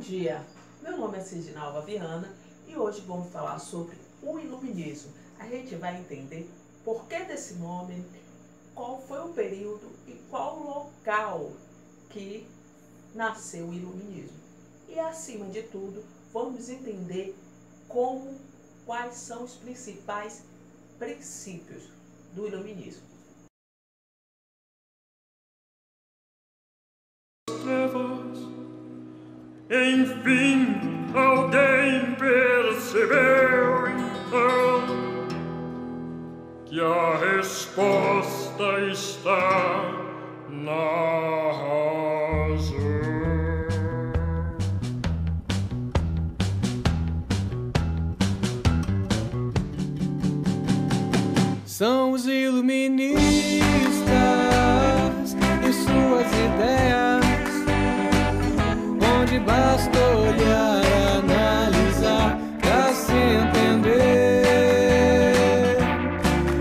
dia, meu nome é Cidinalva Viana e hoje vamos falar sobre o iluminismo. A gente vai entender por que desse nome, qual foi o período e qual o local que nasceu o iluminismo. E acima de tudo, vamos entender quais são os principais princípios do iluminismo. Enfim, alguém percebeu então que a resposta está na razão. São os iluministas e suas ideias, onde basta olhar, analisar pra se entender.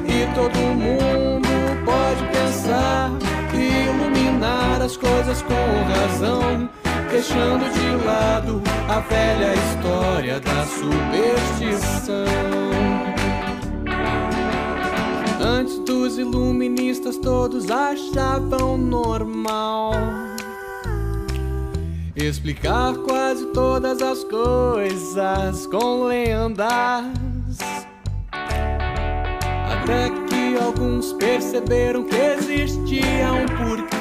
E todo mundo pode pensar e iluminar as coisas com razão, deixando de lado a velha história da superstição. Antes dos iluministas todos achavam normal explicar quase todas as coisas com lendas, até que alguns perceberam que existia um porquê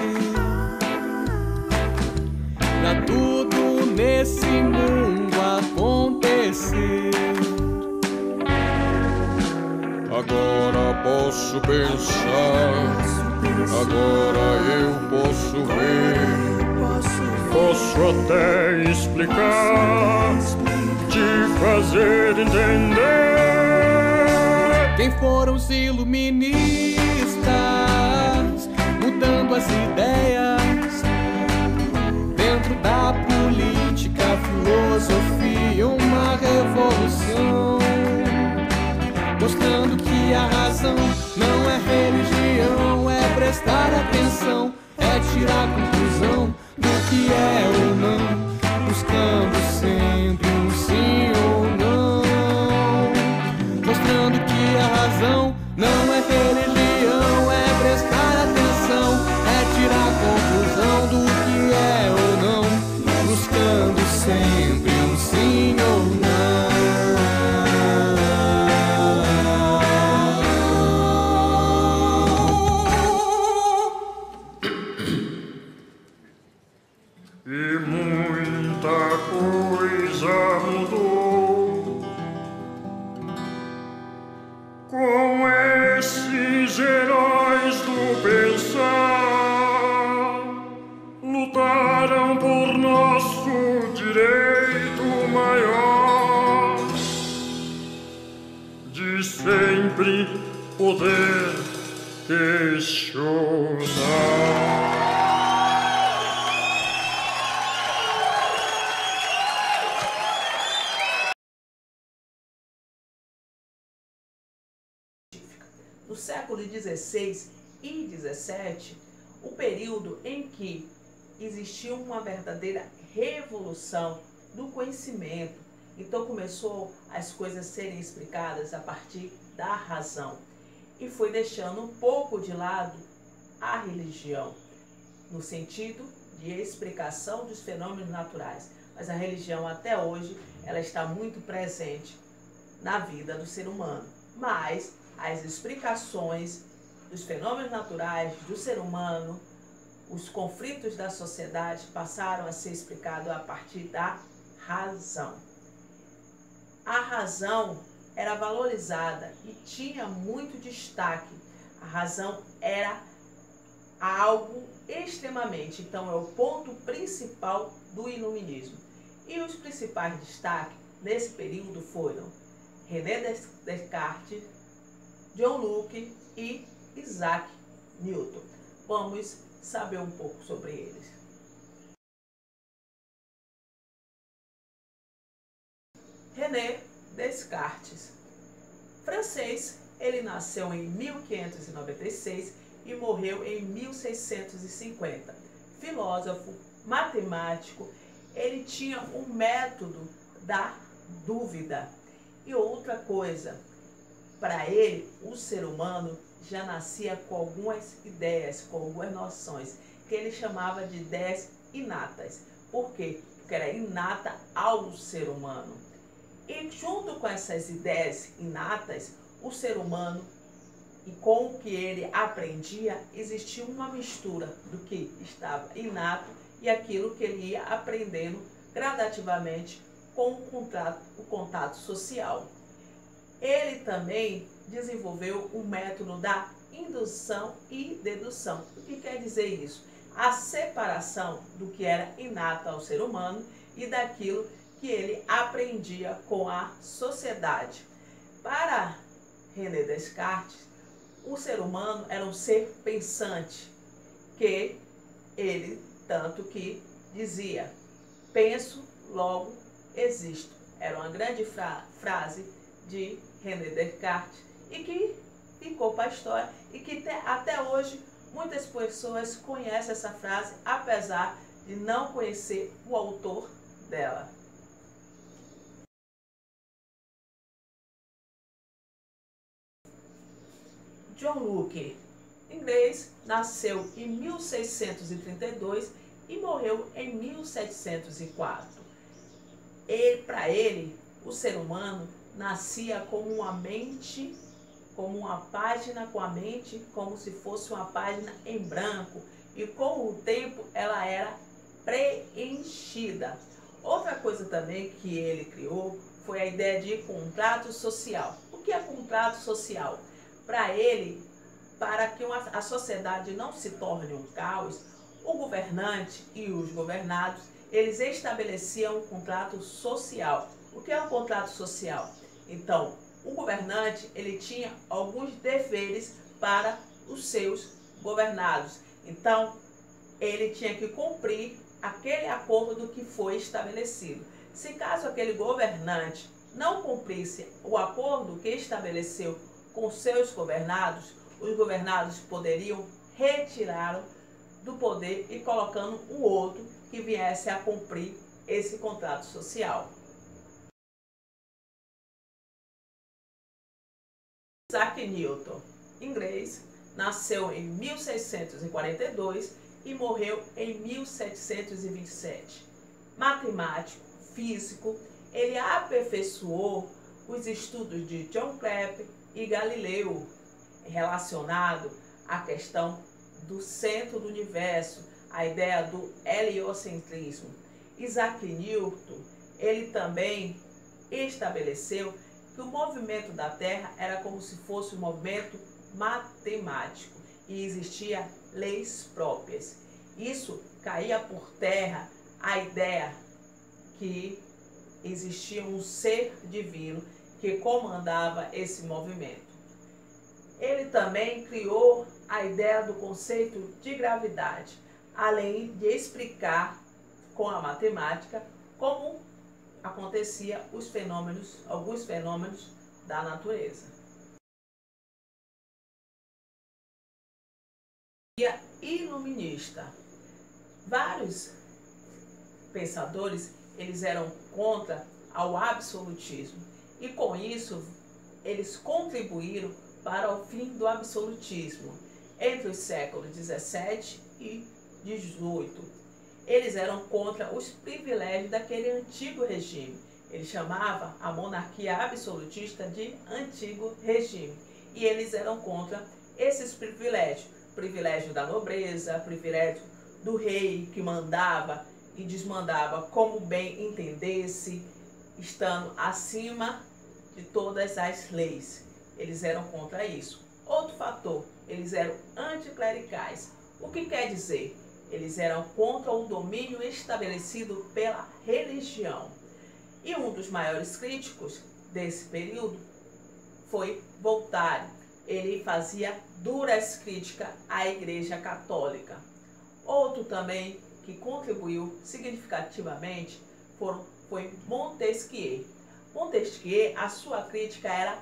pra tudo nesse mundo acontecer. Agora posso pensar, agora eu posso ver, posso até explicar, te fazer entender. Quem foram os iluministas, mudando as ideias dentro da política, filosofia, uma revolução, mostrando que a razão não é religião, é prestar atenção, é tirar conclusão do que é ou não, buscando sempre um sim ou não, mostrando que a razão não é religião, é prestar atenção, é tirar conclusão do que é ou não, buscando sempre um sim ou não. E muita coisa mudou com esses heróis do pensar. Lutaram por nosso direito maior de sempre poder questionar. No século XVI e XVII, o período em que existiu uma verdadeira revolução do conhecimento. Então começou as coisas serem explicadas a partir da razão e foi deixando um pouco de lado a religião, no sentido de explicação dos fenômenos naturais. Mas a religião até hoje ela está muito presente na vida do ser humano. Mas as explicações dos fenômenos naturais do ser humano, os conflitos da sociedade passaram a ser explicados a partir da razão. A razão era valorizada e tinha muito destaque. A razão era algo extremamente, então é o ponto principal do iluminismo. E os principais destaques nesse período foram René Descartes, John Locke e Isaac Newton. Vamos saber um pouco sobre eles. René Descartes, francês, ele nasceu em 1596 e morreu em 1650. Filósofo, matemático ele tinha um método da dúvida. E outra coisa, para ele, o ser humano já nascia com algumas ideias, com algumas noções, que ele chamava de ideias inatas. Por quê? Porque era inata ao ser humano. E junto com essas ideias inatas, o ser humano, e com o que ele aprendia, existia uma mistura do que estava inato e aquilo que ele ia aprendendo gradativamente com o contato social. Ele também desenvolveu o método da indução e dedução. O que quer dizer isso? A separação do que era inato ao ser humano e daquilo que ele aprendia com a sociedade. Para René Descartes, o ser humano era um ser pensante, que ele tanto que dizia: penso, logo existo. Era uma grande frase de René Descartes e que ficou para a história e que até hoje muitas pessoas conhecem essa frase, apesar de não conhecer o autor dela. John Locke, inglês, nasceu em 1632 e morreu em 1704. Para ele, o ser humano nascia como uma mente, como uma página com a mente, como se fosse uma página em branco, e com o tempo ela era preenchida. Outra coisa também que ele criou foi a ideia de contrato social. O que é contrato social? Para ele, para que a sociedade não se torne um caos, o governante e os governados, eles estabeleciam um contrato social. O que é um contrato social? Então, o governante, ele tinha alguns deveres para os seus governados. Então, ele tinha que cumprir aquele acordo que foi estabelecido. Se caso aquele governante não cumprisse o acordo que estabeleceu com seus governados, os governados poderiam retirá-lo do poder e colocando um outro que viesse a cumprir esse contrato social. Isaac Newton, inglês, nasceu em 1642 e morreu em 1727. Matemático, físico, ele aperfeiçoou os estudos de John Kepler e Galileu, relacionado à questão do centro do universo, a ideia do heliocentrismo. Isaac Newton, ele também estabeleceu que o movimento da Terra era como se fosse um movimento matemático e existia leis próprias. Isso caía por terra a ideia que existia um ser divino que comandava esse movimento. Ele também criou a ideia do conceito de gravidade, além de explicar com a matemática como acontecia alguns fenômenos da natureza. Iluminista. Vários pensadores, eles eram contra ao absolutismo e com isso eles contribuíram para o fim do absolutismo entre os séculos 17 e 18. Eles eram contra os privilégios daquele antigo regime. Ele chamava a monarquia absolutista de antigo regime. E eles eram contra esses privilégios. Privilégio da nobreza, privilégio do rei que mandava e desmandava como bem entendesse, estando acima de todas as leis. Eles eram contra isso. Outro fator, eles eram anticlericais. O que quer dizer? Eles eram contra o domínio estabelecido pela religião. E um dos maiores críticos desse período foi Voltaire. Ele fazia duras críticas à Igreja Católica. Outro também que contribuiu significativamente foi Montesquieu. Montesquieu, a sua crítica era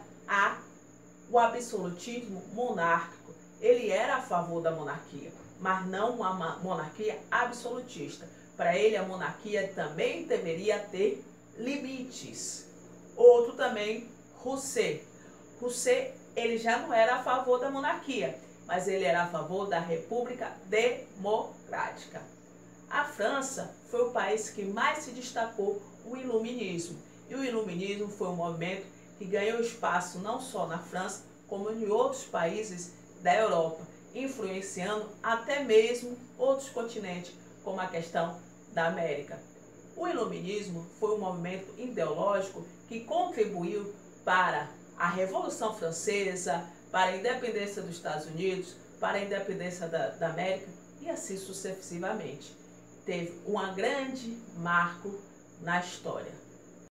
o absolutismo monárquico. Ele era a favor da monarquia, mas não uma monarquia absolutista. Para ele, a monarquia também deveria ter limites. Outro também, Rousseau. Rousseau, ele já não era a favor da monarquia, mas ele era a favor da república democrática. A França foi o país que mais se destacou o iluminismo. E o iluminismo foi um movimento que ganhou espaço não só na França, como em outros países da Europa, influenciando até mesmo outros continentes, como a questão da América. O iluminismo foi um movimento ideológico que contribuiu para a Revolução Francesa, para a independência dos Estados Unidos, para a independência da América e assim sucessivamente. Teve um grande marco na história.